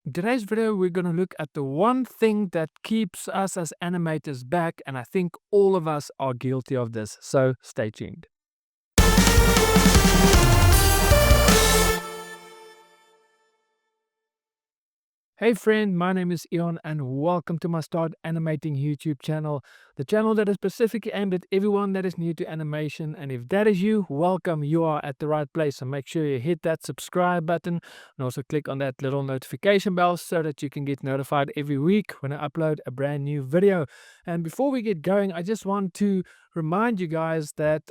In today's video, we're going to look at the one thing that keeps us as animators back, and I think all of us are guilty of this. So stay tuned. Hey friend, my name is Eon and welcome to my Start Animating YouTube channel, the channel that is specifically aimed at everyone that is new to animation. And if that is you, welcome, you are at the right place. So make sure you hit that subscribe button and also click on that little notification bell so that you can get notified every week when I upload a brand new video. And before we get going, I just want to remind you guys that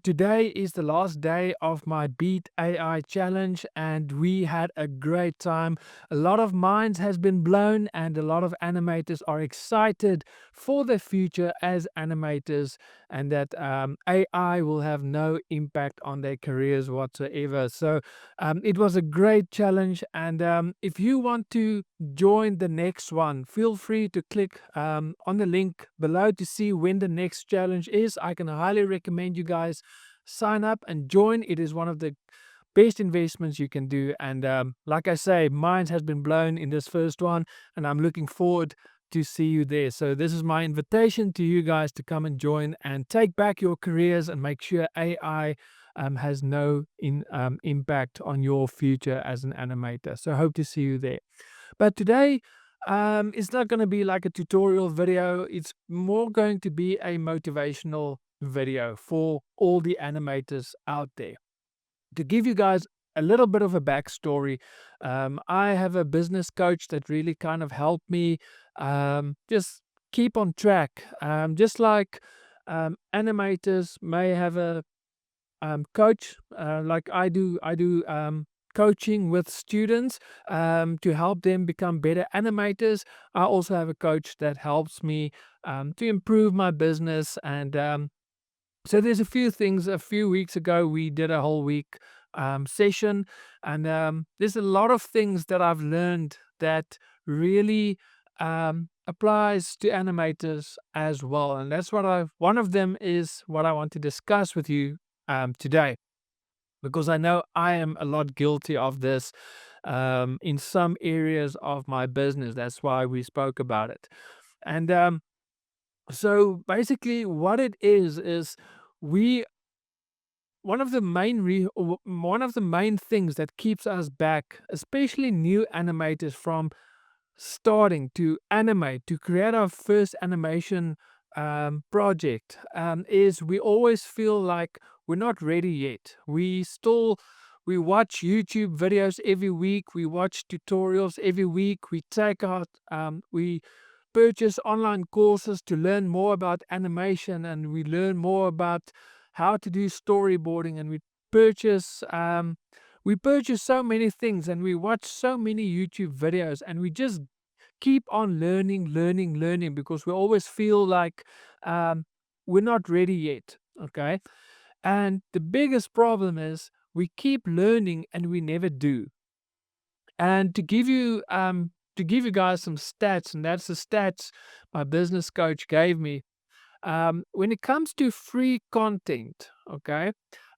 today is the last day of my Beat AI challenge, and we had a great time. A lot of minds has been blown, and a lot of animators are excited for the future as animators, and that AI will have no impact on their careers whatsoever. So it was a great challenge, and if you want to join the next one, feel free to click on the link below to see when the next challenge is. I can highly recommend you guys sign up and join. It is one of the best investments you can do. And like I say, mine has been blown in this first one, and I'm looking forward to see you there. So this is my invitation to you guys to come and join and take back your careers and make sure AI has no impact on your future as an animator. So I hope to see you there. But today, it's not going to be like a tutorial video. It's more going to be a motivational video for all the animators out there. To give you guys a little bit of a backstory, I have a business coach that really kind of helped me just keep on track. Just like animators may have a coach, like I do. Coaching with students to help them become better animators. I also have a coach that helps me to improve my business. And so there's a few things. A few weeks ago, we did a whole week session, and there's a lot of things that I've learned that really applies to animators as well. And that's one of them is what I want to discuss with you today, because I know I am a lot guilty of this in some areas of my business. That's why we spoke about it. And so basically, what it is we one of the one of the main things that keeps us back, especially new animators, from starting to animate, to create our first animation project, is we always feel like we're not ready yet. We watch YouTube videos every week, we watch tutorials every week, we purchase online courses to learn more about animation, and we learn more about how to do storyboarding, and purchase we purchase so many things, and we watch so many YouTube videos, and we just keep on learning, because we always feel like um, we're not ready yet. Okay. And the biggest problem is we keep learning and we never do. And to give you guys some stats, and that's the stats my business coach gave me. When it comes to free content, okay,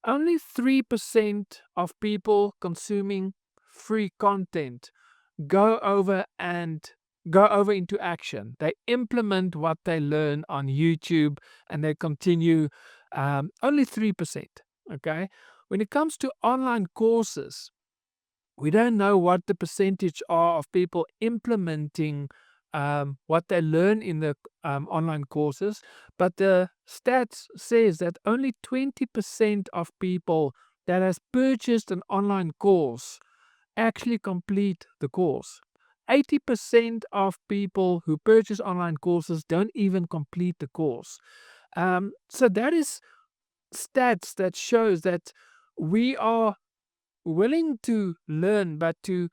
only 3% of people consuming free content go over and go over into action. They implement what they learn on YouTube, and they continue. Only 3%. Okay. When it comes to online courses, we don't know what the percentage are of people implementing what they learn in the online courses, but the stats says that only 20% of people that has purchased an online course actually complete the course. 80% of people who purchase online courses don't even complete the course. So that is stats that shows that we are willing to learn, but to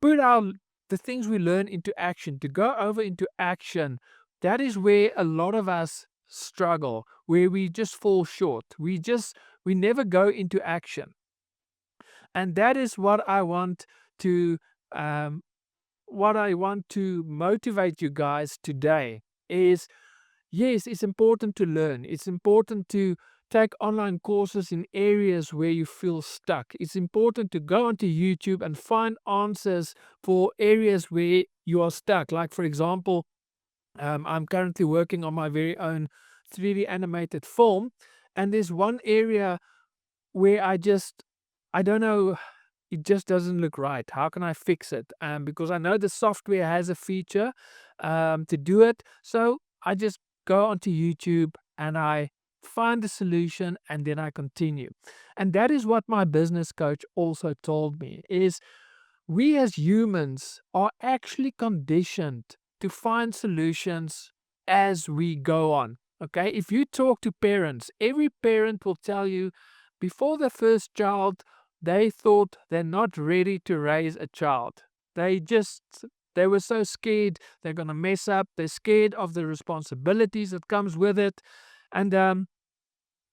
put the things we learn into action, to go over into action, that is where a lot of us struggle, where we just fall short. We never go into action. And that is to um, what I want to motivate you guys today is, yes, it's important to learn. It's important take online courses in areas where you feel stuck. It's important to go onto YouTube and find answers for areas where you are stuck. Like, for example, I'm currently working on my very own 3D animated film, and there's one area where I don't know, it just doesn't look right. How can I fix it? Because I know the software has a feature to do it. So I just go onto YouTube and I find the solution and then I continue. And that is what my business coach also told me is we as humans are actually conditioned to find solutions as we go on. Okay, if you talk to parents, every parent will tell you before the first child, they thought they're not ready to raise a child. They were so scared they're going to mess up. They're scared of the responsibilities that comes with it. And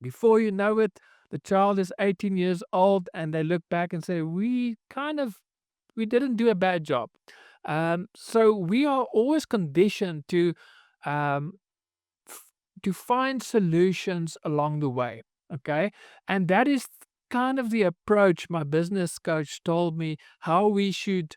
before you know it, the child is 18 years old and they look back and say, we didn't do a bad job. So we are always conditioned um, to find solutions along the way. Okay. And that is kind of the approach my business coach told me how we should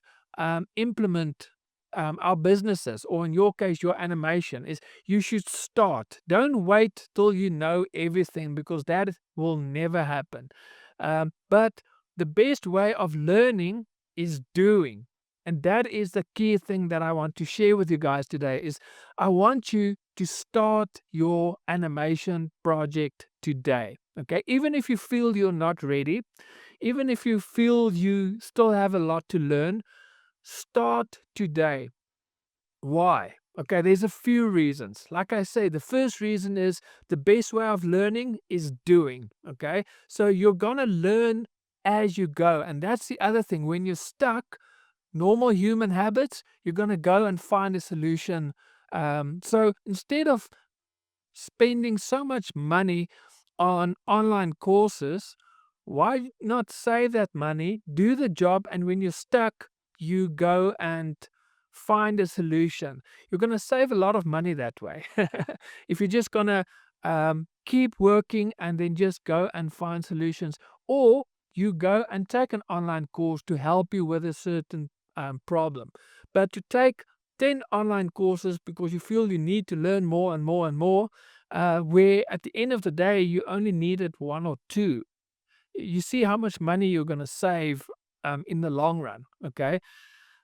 implement our businesses, or in your case, your animation is you should start. Don't wait till you know everything because that will never happen. But the best way of learning is doing. And that is the key thing that I want to share with you guys today is I want you to start your animation project today. Okay. Even if you feel you're not ready, even if you feel you still have a lot to learn, start today. Why? Okay, there's a few reasons. Like I say, the first reason is the best way of learning is doing. Okay, so you're gonna learn as you go. And that's the other thing. When you're stuck, normal human habits, you're going to go and find a solution. So instead of spending so much money on online courses, why not save that money, do the job, and when you're stuck, you go and find a solution. You're going to save a lot of money that way. If you're just going to keep working and then just go and find solutions, or you go and take an online course to help you with a certain problem. But to take 10 online courses because you feel you need to learn more and more and more, where at the end of the day, you only needed one or two. You see how much money you're going to save in the long run. Okay.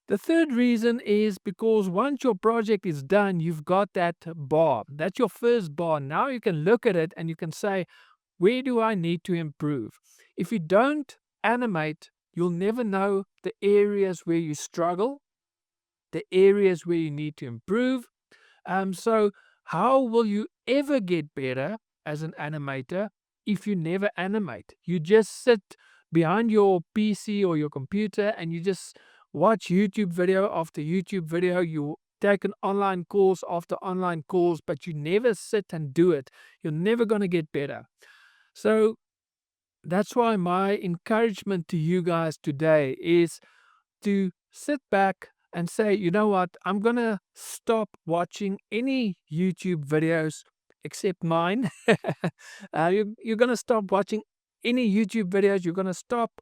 The third reason is because once your project is done, you've got that bar. That's your first bar. Now you can look at it and you can say, where do I need to improve? If you don't animate, you'll never know the areas where you struggle, the areas where you need to improve. So how will you ever get better as an animator if you never animate? You just sit behind your PC or your computer and you just watch YouTube video after YouTube video. You take an online course after online course, but you never sit and do it. You're never going to get better. So that's why my encouragement to you guys today is to sit back and say, you know what, I'm going to stop watching any YouTube videos except mine. You're going to stop watching any YouTube videos. You're going to stop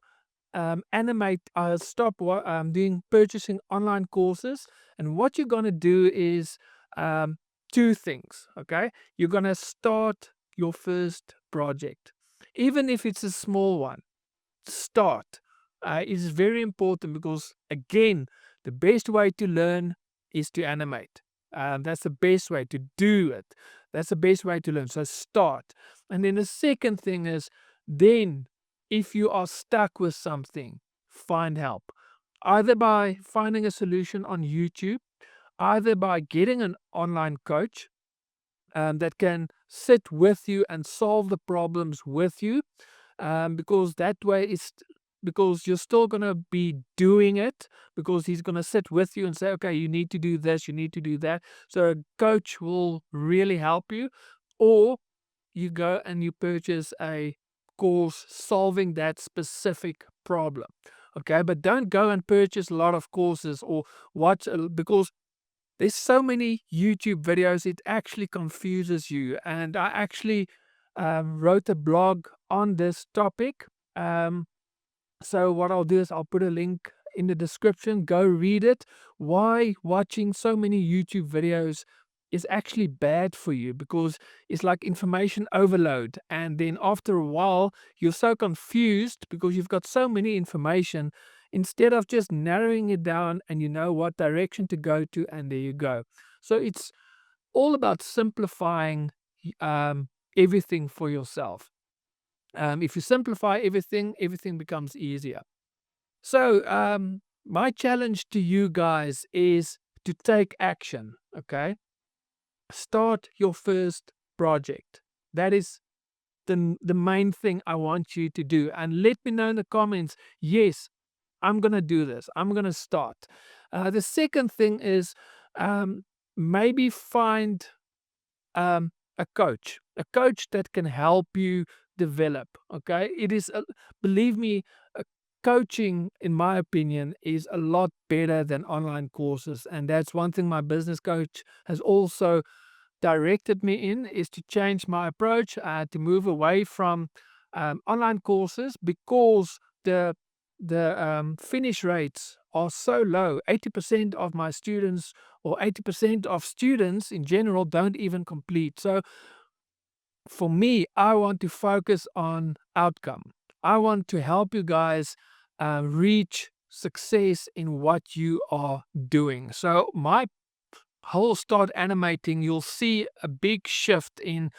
doing purchasing online courses. And what you're going to do is two things. Okay. You're going to start your first project, even if it's a small one. Start is very important because, again, the best way to learn is to animate. That's the best way to do it. That's the best way to learn. So start. And then the second thing is, then if you are stuck with something, find help. Either by finding a solution on YouTube, either by getting an online coach that can sit with you and solve the problems with you, because that way is because you're still going to be doing it, because he's going to sit with you and say, okay, you need to do this, you need to do that. So a coach will really help you. Or you go and you purchase a course solving that specific problem. Okay, but don't go and purchase a lot of courses or watch, because there's so many YouTube videos, it actually confuses you. And I actually wrote a blog on this topic. Um, so what I'll do is I'll put a link in the description. Go read it. Why watching so many YouTube videos is actually bad for you, because it's like information overload. And then after a while, you're so confused because you've got so many information. Instead of just narrowing it down and you know what direction to go to, and there you go. So it's all about simplifying everything for yourself. If you simplify everything, everything becomes easier. So, my challenge to you guys is to take action. Okay, start your first project. That is the main thing I want you to do, and let me know in the comments. Yes, I'm gonna do this. I'm gonna start. The second thing is, um, maybe find a coach that can help you develop. Okay, it is believe me, coaching, in my opinion, is a lot better than online courses, and that's one thing my business coach has also directed me in, is to change my approach, to move away from online courses, because the finish rates are so low. 80% of my students, or 80% of students in general, don't even complete. So for me, I want to focus on outcome. I want to help you guys reach success in what you are doing. So my whole start animating, you'll see a big shift in.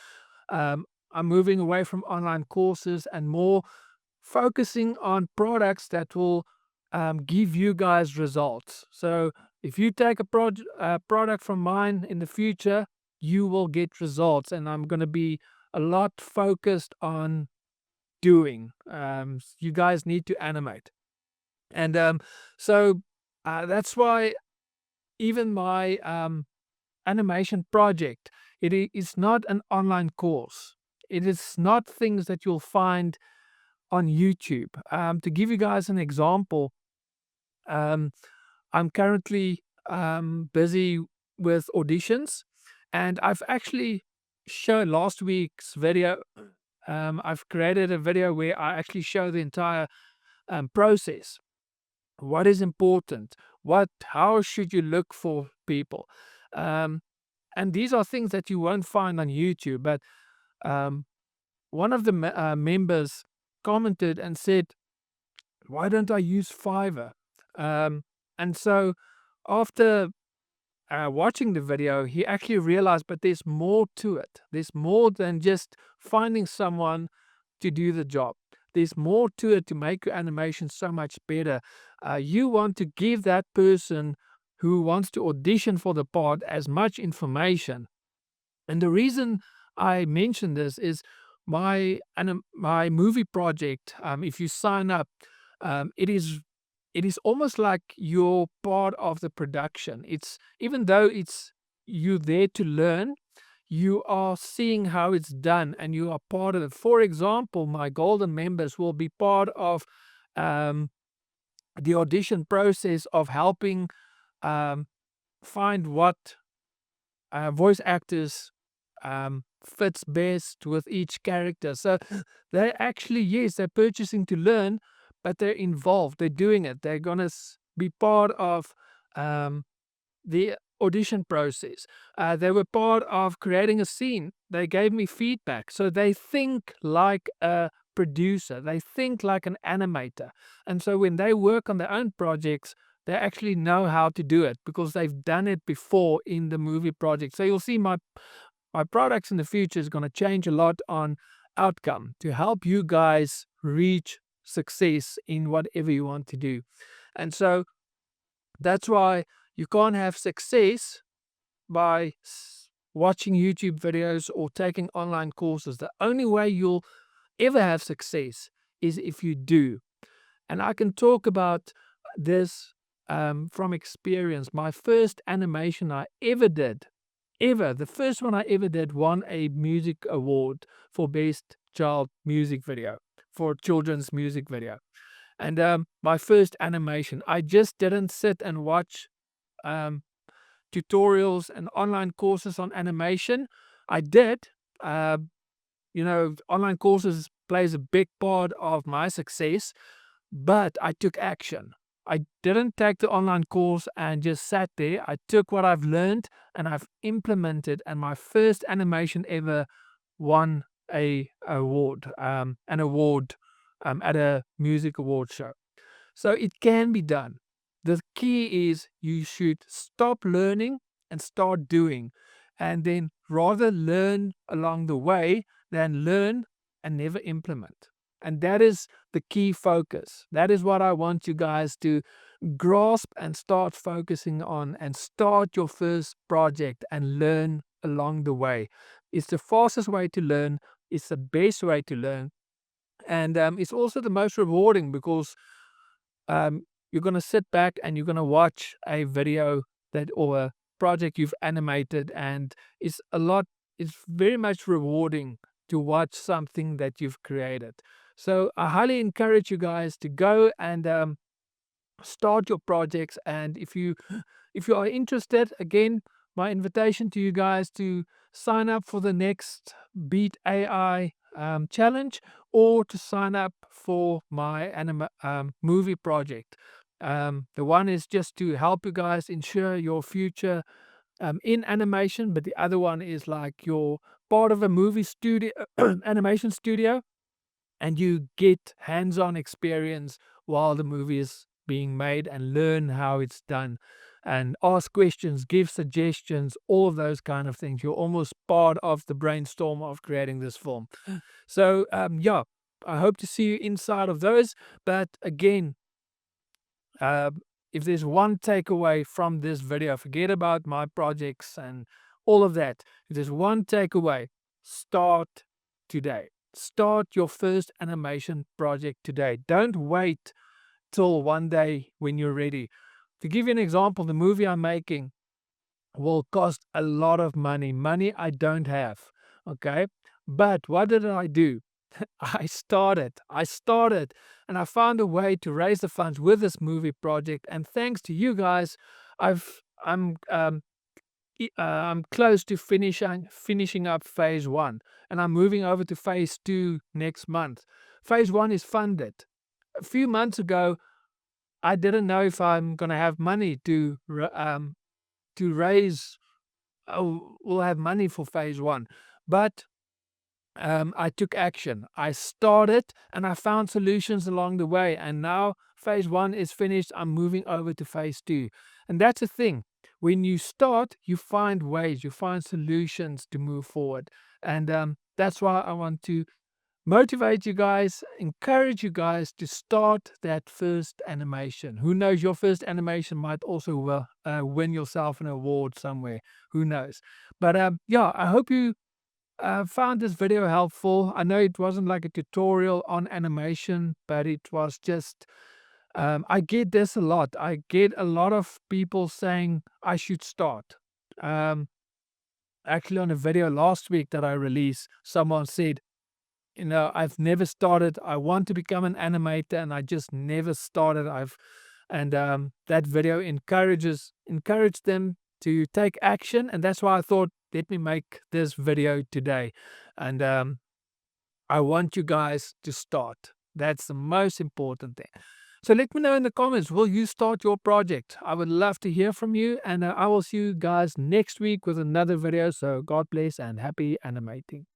I'm moving away from online courses and more focusing on products that will give you guys results. So if you take a product from mine in the future, you will get results, and I'm going to be a lot focused on doing. You guys need to animate, and so that's why even my animation project, is not an online course. It is not things that you'll find on YouTube. To give you guys an example, um, I'm currently busy with auditions, and I've actually shown last week's video. I've created a video where I actually show the entire process. What is important? How should you look for people? Um, and these are things that you won't find on YouTube. But um, one of the members commented and said, "Why don't I use Fiverr?" Um, and so after watching the video, he actually realized, but there's more to it. There's more than just finding someone to do the job. There's more to it to make your animation so much better. You want to give that person who wants to audition for the part as much information. And the reason I mention this is my movie project. If you sign up, it is almost like you're part of the production. It's even though it's you there to learn, you are seeing how it's done, and you are part of it. For example, my golden members will be part of um, the audition process of helping um, find what voice actors fits best with each character. So they actually, yes, they're purchasing to learn, but they're involved. They're doing it. They're gonna be part of um, the audition process. They were part of creating a scene. They gave me feedback. So they think like a producer, they think like an animator. And so when they work on their own projects, they actually know how to do it because they've done it before in the movie project. So you'll see my products in the future is going to change a lot on outcome to help you guys reach success in whatever you want to do. And so that's why you can't have success by watching YouTube videos or taking online courses. The only way you'll ever have success is if you do. And I can talk about this from experience. My first animation I ever did, the first one I ever did, won a music award for Best Child Music Video, for children's music video. And my first animation, I just didn't sit and watch um, tutorials and online courses on animation. I did, uh, online courses plays a big part of my success, but I took action. I didn't take the online course and just sat there. I took what I've learned and I've implemented, and my first animation ever won an award at a music award show. So it can be done. The key is you should stop learning and start doing, and then rather learn along the way than learn and never implement. And that is the key focus. That is what I want you guys to grasp and start focusing on, and start your first project and learn along the way. It's the fastest way to learn, it's the best way to learn, and it's also the most rewarding because you're going to sit back and you're going to watch a video that or a project you've animated, and it's very much rewarding to watch something that you've created. So I highly encourage you guys to go and start your projects. And if you are interested, again, my invitation to you guys to sign up for the next Beat AI challenge, or to sign up for my movie project. The one is just to help you guys ensure your future in animation, but the other one is like you're part of a movie studio, animation studio, and you get hands-on experience while the movie is being made, and learn how it's done, and ask questions, give suggestions, all of those kind of things. You're almost part of the brainstorm of creating this film. So yeah, I hope to see you inside of those. But again, uh, if there's one takeaway from this video, forget about my projects and all of that. If there's one takeaway, start today. Start your first animation project today. Don't wait till one day when you're ready. To give you an example, the movie I'm making will cost a lot of money, money I don't have. Okay. But what did I do? I started and I found a way to raise the funds with this movie project. And thanks to you guys, I've, I'm close to finishing up phase one, and I'm moving over to phase two next month. Phase one is funded. A few months ago, I didn't know if I'm going to have money to raise. Oh, we'll have money for phase one, but I took action. I started and I found solutions along the way. And now phase one is finished. I'm moving over to phase two. And that's the thing. When you start, you find ways, you find solutions to move forward. And that's why I want to motivate you guys, encourage you guys to start that first animation. Who knows, your first animation might also win yourself an award somewhere. Who knows? But yeah, I hope you found this video helpful. I know it wasn't like a tutorial on animation, but it was just, I get this a lot. I get a lot of people saying I should start. Um, Actually, on a video last week that I released, someone said, I've never started. I want to become an animator, and I just never started. That video encouraged them to take action, and that's why I thought, let me make this video today. And I want you guys to start. That's the most important thing. So let me know in the comments, will you start your project? I would love to hear from you, and I will see you guys next week with another video. So God bless and happy animating.